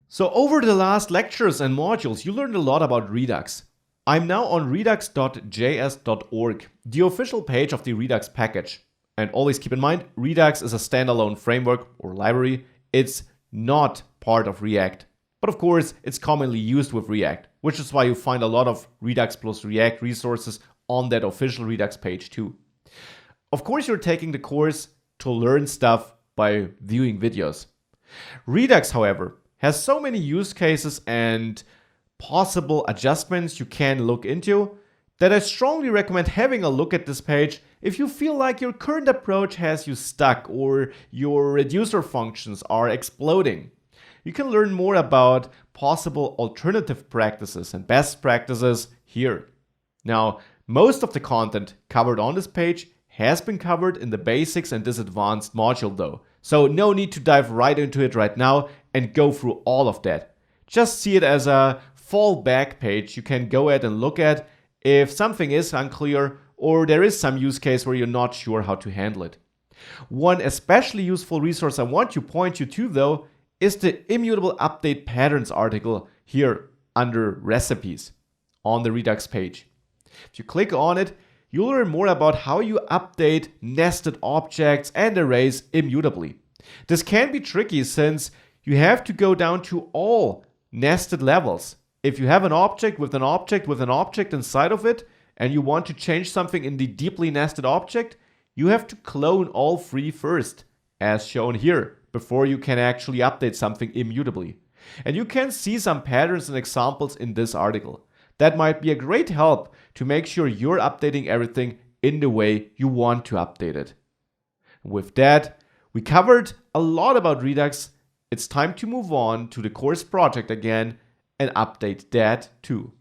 So over the last lectures and modules, you learned a lot about Redux. I'm now on redux.js.org, the official page of the Redux package. And always keep in mind, Redux is a standalone framework or library. It's not part of React. But of course, it's commonly used with React, which is why you find a lot of Redux plus React resources on that official Redux page too. Of course, you're taking the course to learn stuff by viewing videos. Redux, however, has so many use cases and possible adjustments you can look into that I strongly recommend having a look at this page if you feel like your current approach has you stuck or your reducer functions are exploding. You can learn more about possible alternative practices and best practices here. Now, most of the content covered on this page has been covered in the basics and this advanced module though, so no need to dive right into it right now and go through all of that. Just see it as a fallback page you can go ahead and look at if something is unclear or there is some use case where you're not sure how to handle it. One especially useful resource I want to point you to though is the immutable update patterns article here under recipes on the Redux page. If you click on it, you'll learn more about how you update nested objects and arrays immutably. This can be tricky since you have to go down to all nested levels. If you have an object with an object with an object inside of it, and you want to change something in the deeply nested object, you have to clone all three first, as shown here, before you can actually update something immutably. And you can see some patterns and examples in this article. That might be a great help to make sure you're updating everything in the way you want to update it. With that, we covered a lot about Redux. It's time to move on to the course project again and update that too.